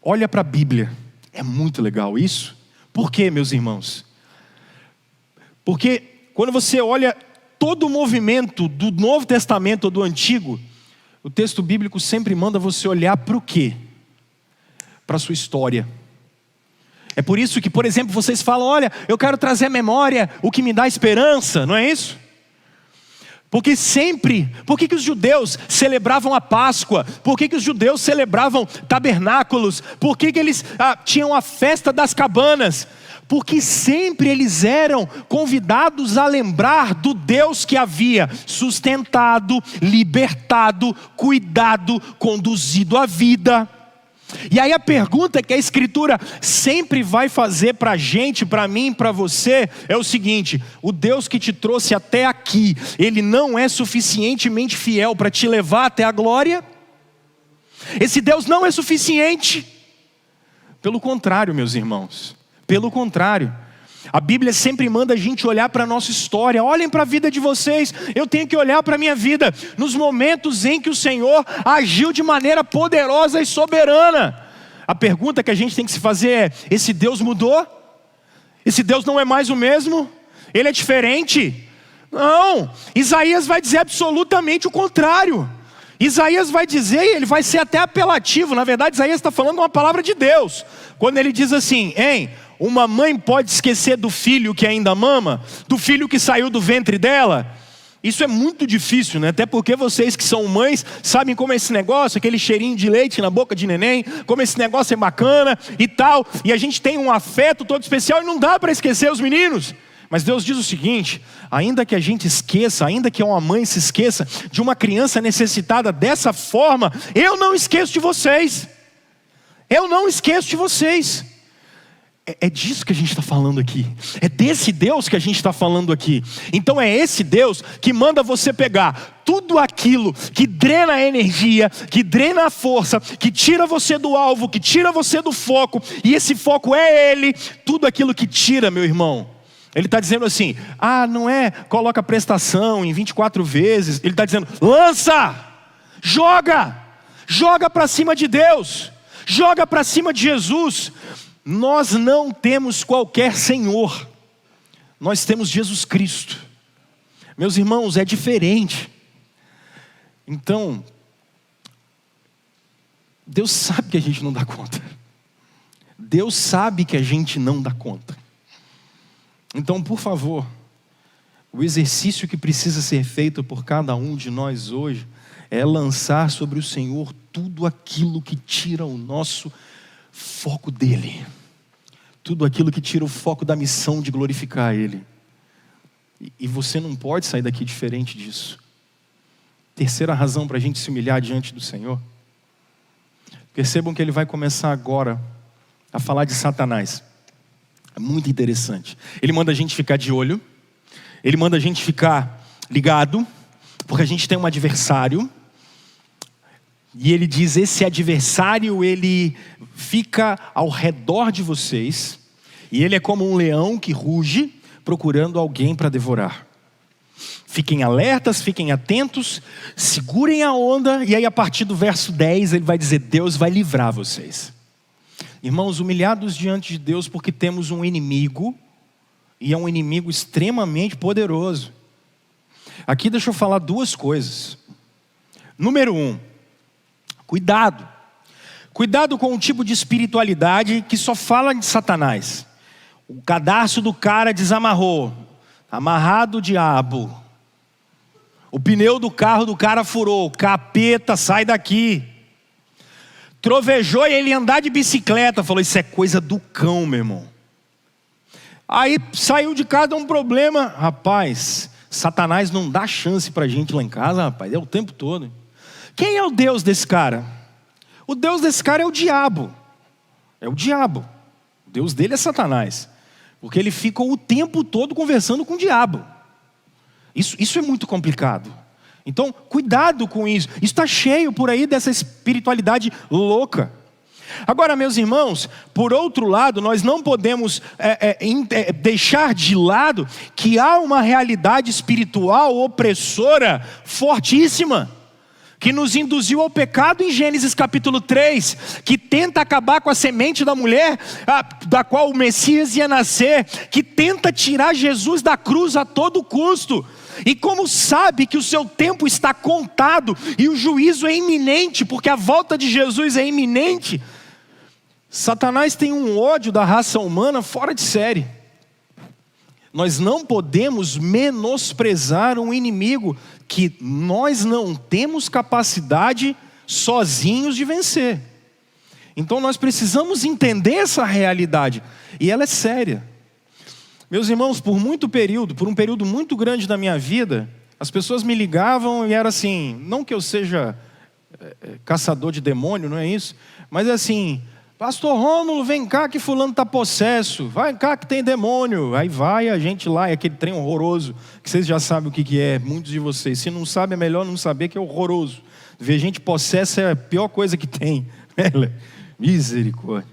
Speaker 1: olha para a Bíblia, é muito legal isso. Por quê, meus irmãos? Porque quando você olha todo o movimento do Novo Testamento ou do Antigo, o texto bíblico sempre manda você olhar para o quê? Para a sua história. É por isso que, por exemplo, vocês falam, olha, eu quero trazer à memória o que me dá esperança, não é isso? Porque sempre, por que os judeus celebravam a Páscoa? Por que os judeus celebravam tabernáculos? Por que eles tinham a festa das cabanas? Porque sempre eles eram convidados a lembrar do Deus que havia sustentado, libertado, cuidado, conduzido a vida. E aí a pergunta que a Escritura sempre vai fazer para a gente, para mim, para você, é o seguinte: o Deus que te trouxe até aqui, Ele não é suficientemente fiel para te levar até a glória? Esse Deus não é suficiente? Pelo contrário, meus irmãos, pelo contrário. A Bíblia sempre manda a gente olhar para a nossa história. Olhem para a vida de vocês, eu tenho que olhar para a minha vida, nos momentos em que o Senhor agiu de maneira poderosa e soberana. A pergunta que a gente tem que se fazer é: esse Deus mudou? Esse Deus não é mais o mesmo? Ele é diferente? Não, Isaías vai dizer absolutamente o contrário. Isaías vai dizer, e ele vai ser até apelativo, na verdade Isaías está falando uma palavra de Deus, quando ele diz assim: uma mãe pode esquecer do filho que ainda mama, do filho que saiu do ventre dela? Isso é muito difícil, né? Até porque vocês que são mães sabem como é esse negócio, aquele cheirinho de leite na boca de neném, como esse negócio é bacana e tal, e a gente tem um afeto todo especial e não dá para esquecer os meninos. Mas Deus diz o seguinte: ainda que a gente esqueça, ainda que uma mãe se esqueça de uma criança necessitada dessa forma, eu não esqueço de vocês. Eu não esqueço de vocês. É disso que a gente está falando aqui. É desse Deus que a gente está falando aqui. Então é esse Deus que manda você pegar tudo aquilo que drena a energia, que drena a força, que tira você do alvo, que tira você do foco. E esse foco é Ele. Tudo aquilo que tira, meu irmão. Ele está dizendo assim: não é coloca a prestação em 24 vezes. Ele está dizendo: lança, joga para cima de Deus, joga para cima de Jesus. Nós não temos qualquer Senhor, nós temos Jesus Cristo. Meus irmãos, é diferente. Então, Deus sabe que a gente não dá conta. Deus sabe que a gente não dá conta. Então, por favor, o exercício que precisa ser feito por cada um de nós hoje é lançar sobre o Senhor tudo aquilo que tira o nosso foco dele, tudo aquilo que tira o foco da missão de glorificar Ele. E você não pode sair daqui diferente disso. Terceira razão para a gente se humilhar diante do Senhor. Percebam que Ele vai começar agora a falar de Satanás. É muito interessante. Ele manda a gente ficar de olho, Ele manda a gente ficar ligado, porque a gente tem um adversário. E Ele diz: esse adversário, ele fica ao redor de vocês, e ele é como um leão que ruge, procurando alguém para devorar. Fiquem alertas, fiquem atentos, segurem a onda. E aí a partir do verso 10 ele vai dizer: Deus vai livrar vocês. Irmãos, humilhados diante de Deus, porque temos um inimigo, e é um inimigo extremamente poderoso. Aqui deixa eu falar duas coisas. Número 1, cuidado com um tipo de espiritualidade que só fala de Satanás. O cadarço do cara desamarrou, amarrado o diabo. O pneu do carro do cara furou, capeta, sai daqui. Trovejou e ele ia andar de bicicleta, falou: isso é coisa do cão, meu irmão. Aí saiu de casa um problema. Rapaz, Satanás não dá chance pra gente lá em casa, rapaz, é o tempo todo. Quem é o Deus desse cara? O Deus desse cara é o diabo. É o diabo. O Deus dele é Satanás. Porque ele fica o tempo todo conversando com o diabo. Isso é muito complicado. Então, cuidado com isso. Isso está cheio por aí dessa espiritualidade louca. Agora, meus irmãos, por outro lado, nós não podemos deixar de lado que há uma realidade espiritual opressora fortíssima, que nos induziu ao pecado em Gênesis capítulo 3, que tenta acabar com a semente da mulher, da qual o Messias ia nascer, que tenta tirar Jesus da cruz a todo custo. E como sabe que o seu tempo está contado e o juízo é iminente, porque a volta de Jesus é iminente, Satanás tem um ódio da raça humana fora de série. Nós não podemos menosprezar um inimigo que nós não temos capacidade sozinhos de vencer. Então nós precisamos entender essa realidade, e ela é séria. Meus irmãos, por um período muito grande da minha vida, as pessoas me ligavam e era assim, não que eu seja caçador de demônio, não é isso, mas é assim: Pastor Rômulo, vem cá que fulano está possesso, vai cá que tem demônio. Aí vai a gente lá, é aquele trem horroroso, que vocês já sabem o que é, muitos de vocês. Se não sabe, é melhor não saber, que é horroroso. Ver gente possessa é a pior coisa que tem. Misericórdia.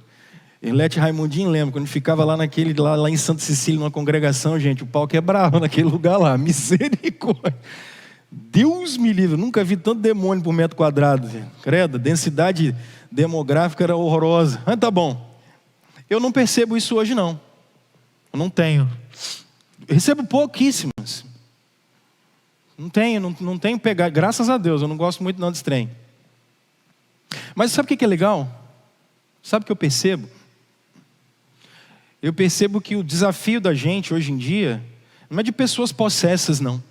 Speaker 1: Elete Raimundinho lembra, quando ficava lá lá em Santa Cecília, numa congregação, gente, o pau quebrava naquele lugar lá. Misericórdia. Deus me livre, eu nunca vi tanto demônio por metro quadrado. Credo, a densidade demográfica era horrorosa. Mas tá bom. Eu não percebo isso hoje não. Eu não tenho. Eu recebo pouquíssimas. Não tenho pegar. Graças a Deus, eu não gosto muito não desse trem. Mas sabe o que é legal? Sabe o que eu percebo? Eu percebo que o desafio da gente hoje em dia não é de pessoas possessas, não.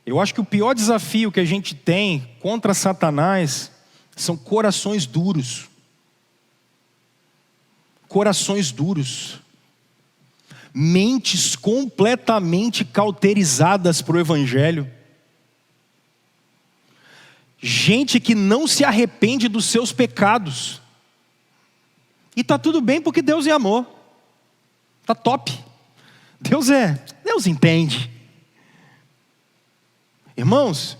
Speaker 1: Eu acho que o pior desafio que a gente tem contra Satanás são corações duros. Corações duros. Mentes completamente cauterizadas para o Evangelho. Gente que não se arrepende dos seus pecados. E está tudo bem porque Deus é amor. Está top. Deus entende. Irmãos,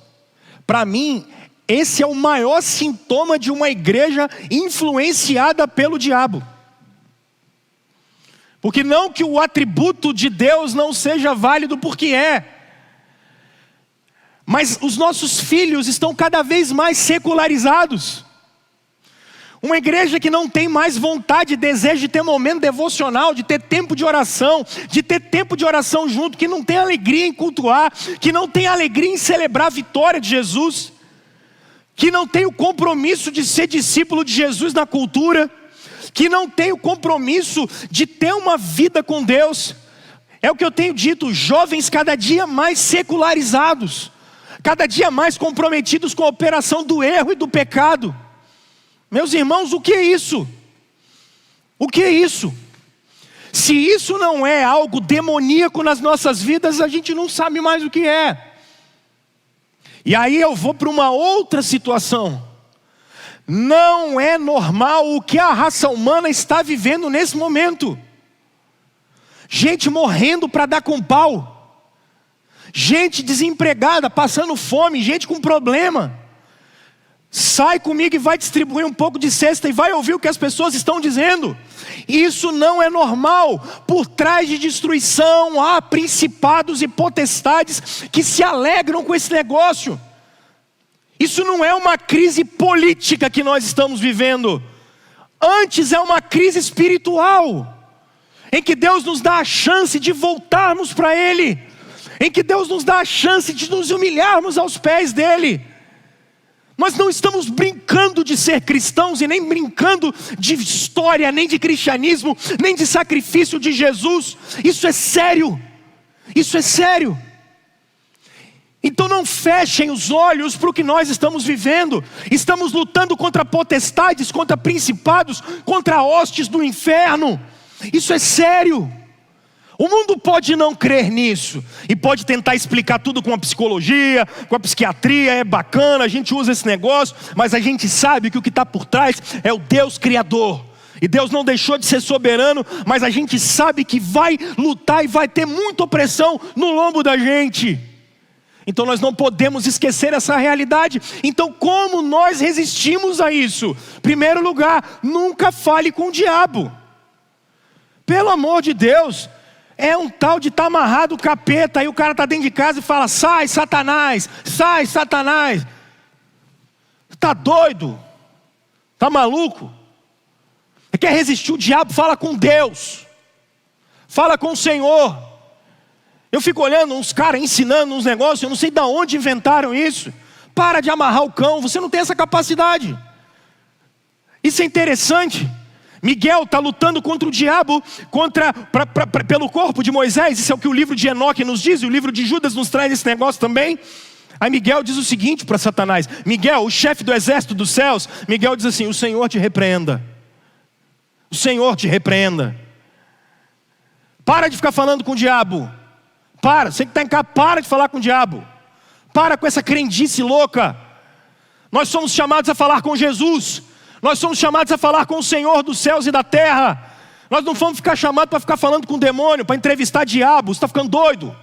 Speaker 1: para mim, esse é o maior sintoma de uma igreja influenciada pelo diabo. Porque não que o atributo de Deus não seja válido, porque é. Mas os nossos filhos estão cada vez mais secularizados. Uma igreja que não tem mais vontade e desejo de ter momento devocional, de ter tempo de oração junto, que não tem alegria em cultuar, que não tem alegria em celebrar a vitória de Jesus, que não tem o compromisso de ser discípulo de Jesus na cultura, que não tem o compromisso de ter uma vida com Deus. É o que eu tenho dito, jovens cada dia mais secularizados, cada dia mais comprometidos com a operação do erro e do pecado. Meus irmãos, o que é isso? O que é isso? Se isso não é algo demoníaco nas nossas vidas, a gente não sabe mais o que é. E aí eu vou para uma outra situação. Não é normal o que a raça humana está vivendo nesse momento. Gente morrendo para dar com pau. Gente desempregada, passando fome, gente com problema. Sai comigo e vai distribuir um pouco de cesta e vai ouvir o que as pessoas estão dizendo. Isso não é normal. Por trás de destruição há principados e potestades que se alegram com esse negócio. Isso não é uma crise política que nós estamos vivendo. Antes é uma crise espiritual, em que Deus nos dá a chance de voltarmos para Ele, em que Deus nos dá a chance de nos humilharmos aos pés dEle. Nós não estamos brincando de ser cristãos e nem brincando de história, nem de cristianismo, nem de sacrifício de Jesus. Isso é sério. Isso é sério. Então não fechem os olhos para o que nós estamos vivendo. Estamos lutando contra potestades, contra principados, contra hostes do inferno. Isso é sério. O mundo pode não crer nisso e pode tentar explicar tudo com a psicologia, com a psiquiatria, é bacana, a gente usa esse negócio, mas a gente sabe que o que está por trás é o Deus Criador. E Deus não deixou de ser soberano, mas a gente sabe que vai lutar e vai ter muita opressão no lombo da gente. Então nós não podemos esquecer essa realidade. Então como nós resistimos a isso? Primeiro lugar, nunca fale com o diabo. Pelo amor de Deus, é um tal de estar amarrado o capeta, aí o cara está dentro de casa e fala: sai Satanás, sai Satanás. Está doido? Está maluco? Quer resistir o diabo? Fala com Deus, fala com o Senhor. Eu fico olhando uns caras ensinando uns negócios, eu não sei de onde inventaram isso. Para de amarrar o cão, você não tem essa capacidade. Isso é interessante. Miguel está lutando contra o diabo, pelo corpo de Moisés. Isso é o que o livro de Enoque nos diz, e o livro de Judas nos traz esse negócio também. Aí Miguel diz o seguinte para Satanás: Miguel, o chefe do exército dos céus, Miguel diz assim: o Senhor te repreenda. O Senhor te repreenda. Para de ficar falando com o diabo. Para, você que está em casa, para de falar com o diabo. Para com essa crendice louca. Nós somos chamados a falar com Jesus. Nós somos chamados a falar com o Senhor dos céus e da terra. Nós não fomos ficar chamados para ficar falando com o demônio, para entrevistar diabo. Você está ficando doido?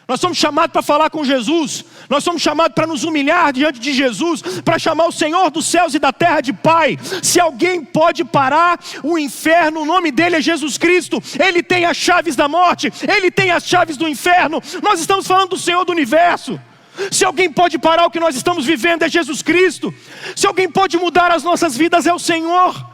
Speaker 1: Nós somos chamados para falar com Jesus. Nós somos chamados para nos humilhar diante de Jesus, para chamar o Senhor dos céus e da terra de Pai. Se alguém pode parar o inferno, o nome dele é Jesus Cristo. Ele tem as chaves da morte, ele tem as chaves do inferno. Nós estamos falando do Senhor do universo. Se alguém pode parar o que nós estamos vivendo, é Jesus Cristo. Se alguém pode mudar as nossas vidas, é o Senhor.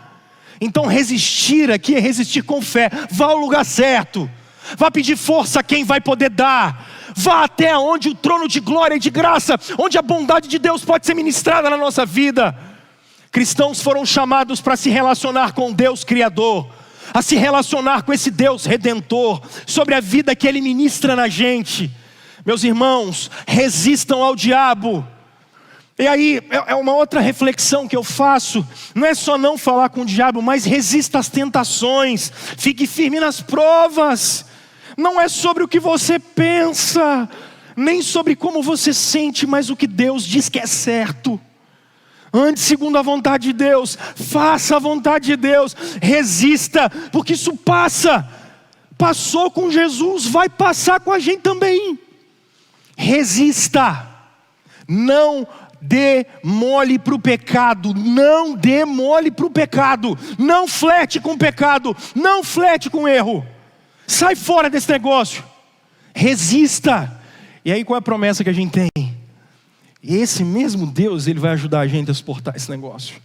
Speaker 1: Então resistir aqui é resistir com fé. Vá ao lugar certo, vá pedir força a quem vai poder dar. Vá até onde o trono de glória e de graça, onde a bondade de Deus pode ser ministrada na nossa vida. Cristãos foram chamados para se relacionar com Deus Criador, a se relacionar com esse Deus Redentor, sobre a vida que Ele ministra na gente. Meus irmãos, resistam ao diabo. E aí, é uma outra reflexão que eu faço. Não é só não falar com o diabo, mas resista às tentações. Fique firme nas provas. Não é sobre o que você pensa, nem sobre como você sente, mas o que Deus diz que é certo. Ande segundo a vontade de Deus, faça a vontade de Deus, resista, porque isso passa. Passou com Jesus, vai passar com a gente também. Resista, não dê mole para o pecado, não dê mole para o pecado, não flerte com o pecado, não flerte com o erro. Sai fora desse negócio. Resista. E aí qual é a promessa que a gente tem? Esse mesmo Deus, Ele vai ajudar a gente a suportar esse negócio.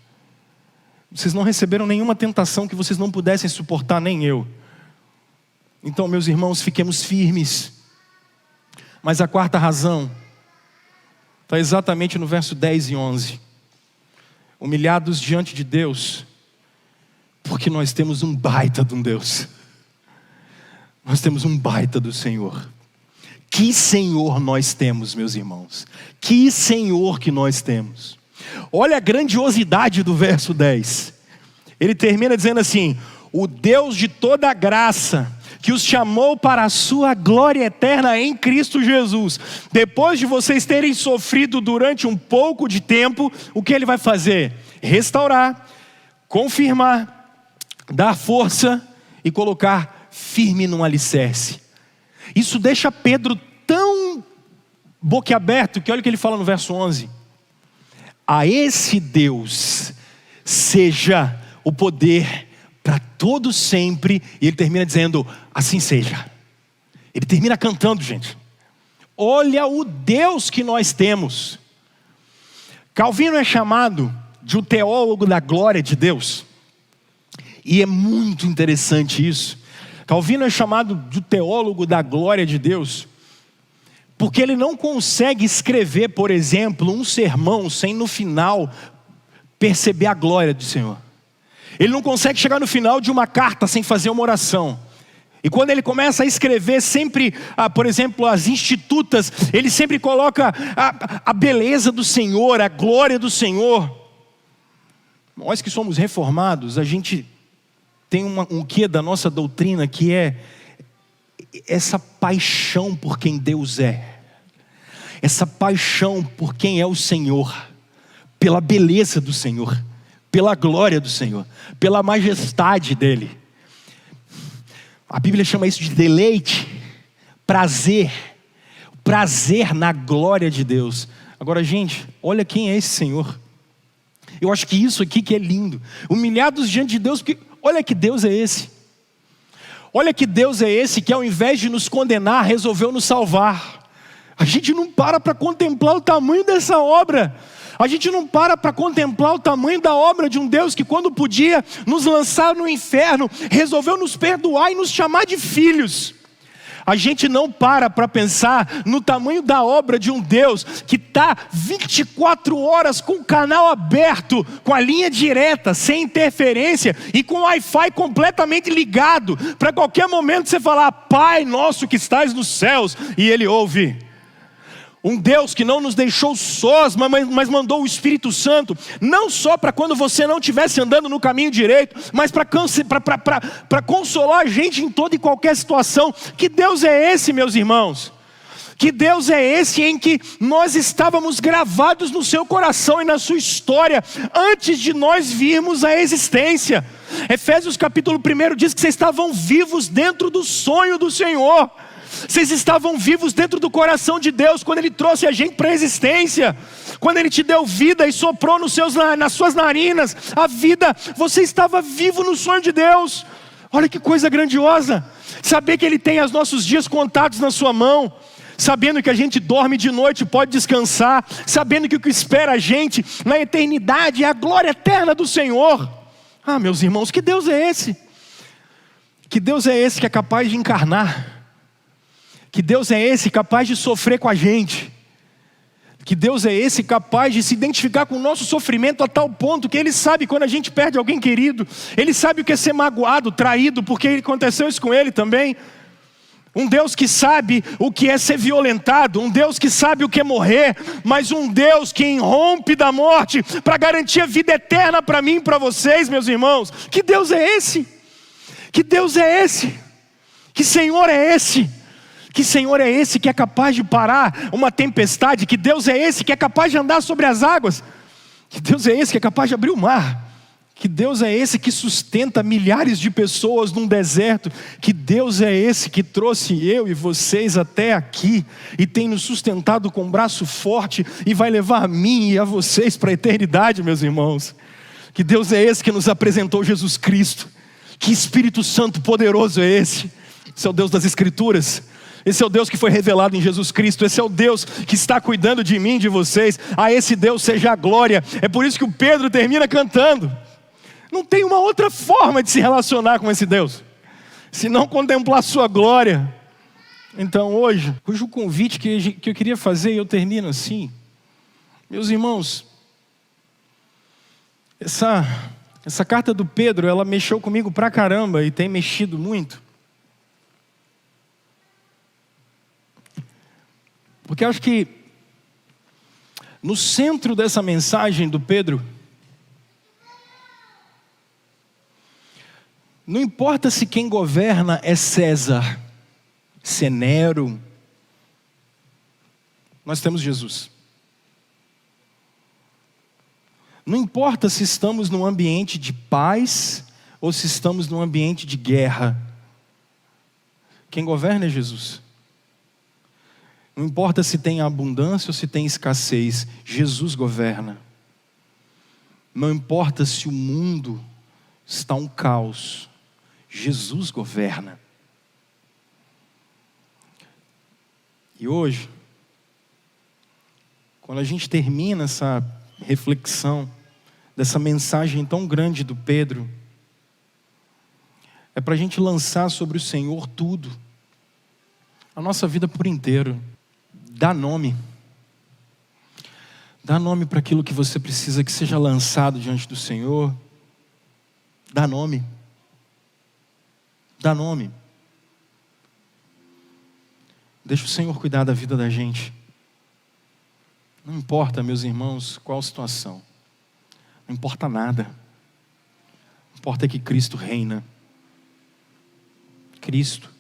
Speaker 1: Vocês não receberam nenhuma tentação que vocês não pudessem suportar, nem eu. Então, meus irmãos, fiquemos firmes. Mas a quarta razão está exatamente no verso 10 e 11. Humilhados diante de Deus, porque nós temos um baita de um Deus. Nós temos um baita do Senhor. Que Senhor nós temos, meus irmãos. Que Senhor que nós temos. Olha a grandiosidade do verso 10. Ele termina dizendo assim: o Deus de toda a graça, que os chamou para a sua glória eterna em Cristo Jesus. Depois de vocês terem sofrido durante um pouco de tempo, o que Ele vai fazer? Restaurar, confirmar, dar força e colocar firme num alicerce. Isso deixa Pedro tão boquiaberto que olha o que ele fala no verso 11. A esse Deus seja o poder para todo sempre. E ele termina dizendo: assim seja. Ele termina cantando, gente. Olha o Deus que nós temos. Calvino é chamado de um teólogo da glória de Deus. E é muito interessante isso. Calvino é chamado de teólogo da glória de Deus, porque ele não consegue escrever, por exemplo, um sermão sem no final perceber a glória do Senhor. Ele não consegue chegar no final de uma carta sem fazer uma oração. E quando ele começa a escrever sempre, por exemplo, as institutas, ele sempre coloca a beleza do Senhor, a glória do Senhor. Nós que somos reformados, a gente tem um quê da nossa doutrina que é essa paixão por quem Deus é. Essa paixão por quem é o Senhor. Pela beleza do Senhor. pela glória do Senhor, pela majestade dEle. A Bíblia chama isso de deleite, prazer na glória de Deus. Agora, gente, olha quem é esse Senhor. Eu acho que isso aqui que é lindo. Humilhados diante de Deus, porque olha que Deus é esse. Olha que Deus é esse que ao invés de nos condenar, resolveu nos salvar. A gente não para contemplar o tamanho dessa obra. A gente não para contemplar o tamanho da obra de um Deus que, quando podia nos lançar no inferno, resolveu nos perdoar e nos chamar de filhos. A gente não para pensar no tamanho da obra de um Deus que está 24 horas com o canal aberto, com a linha direta, sem interferência e com o Wi-Fi completamente ligado, para qualquer momento você falar: Pai nosso que estás nos céus, e Ele ouve. Um Deus que não nos deixou sós, mas mandou o Espírito Santo, não só para quando você não estivesse andando no caminho direito, mas para consolar a gente em toda e qualquer situação. Que Deus é esse, meus irmãos? Que Deus é esse em que nós estávamos gravados no seu coração e na sua história, antes de nós virmos à existência. Efésios capítulo 1 diz que vocês estavam vivos dentro do sonho do Senhor. Vocês estavam vivos dentro do coração de Deus quando Ele trouxe a gente para a existência. Quando Ele te deu vida e soprou nas suas narinas a vida, você estava vivo no sonho de Deus. Olha que coisa grandiosa. Saber que Ele tem os nossos dias contados na sua mão. Sabendo que a gente dorme de noite e pode descansar. Sabendo que o que espera a gente na eternidade é a glória eterna do Senhor. Ah, meus irmãos, que Deus é esse? Que Deus é esse que é capaz de encarnar? Que Deus é esse capaz de sofrer com a gente? Que Deus é esse capaz de se identificar com o nosso sofrimento a tal ponto que Ele sabe quando a gente perde alguém querido. Ele sabe o que é ser magoado, traído, porque aconteceu isso com Ele também. Um Deus que sabe o que é ser violentado, um Deus que sabe o que é morrer, mas um Deus que irrompe da morte para garantir a vida eterna para mim e para vocês, meus irmãos. Que Deus é esse? Que Deus é esse? Que Senhor é esse? Que Senhor é esse que é capaz de parar uma tempestade? Que Deus é esse que é capaz de andar sobre as águas? Que Deus é esse que é capaz de abrir o mar? Que Deus é esse que sustenta milhares de pessoas num deserto? Que Deus é esse que trouxe eu e vocês até aqui e tem nos sustentado com um braço forte e vai levar a mim e a vocês para a eternidade, meus irmãos? Que Deus é esse que nos apresentou Jesus Cristo? Que Espírito Santo poderoso é esse? Esse é o Deus das Escrituras. Esse é o Deus que foi revelado em Jesus Cristo. Esse é o Deus que está cuidando de mim, de vocês. A esse Deus seja a glória. É por isso que o Pedro termina cantando. Não tem uma outra forma de se relacionar com esse Deus, se não contemplar a sua glória. Então hoje o convite que eu queria fazer, e eu termino assim. Meus irmãos, essa carta do Pedro, ela mexeu comigo pra caramba e tem mexido muito. Porque eu acho que no centro dessa mensagem do Pedro, não importa se quem governa é César, se é Nero, nós temos Jesus. Não importa se estamos num ambiente de paz ou se estamos num ambiente de guerra, quem governa é Jesus. Não importa se tem abundância ou se tem escassez, Jesus governa. Não importa se o mundo está um caos, Jesus governa. E hoje, quando a gente termina essa reflexão, dessa mensagem tão grande do Pedro, é para a gente lançar sobre o Senhor tudo, a nossa vida por inteiro. Dá nome. Dá nome para aquilo que você precisa que seja lançado diante do Senhor. Dá nome. Dá nome. Deixa o Senhor cuidar da vida da gente. Não importa, meus irmãos, qual situação. Não importa nada. Importa que Cristo reina. Cristo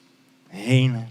Speaker 1: reina.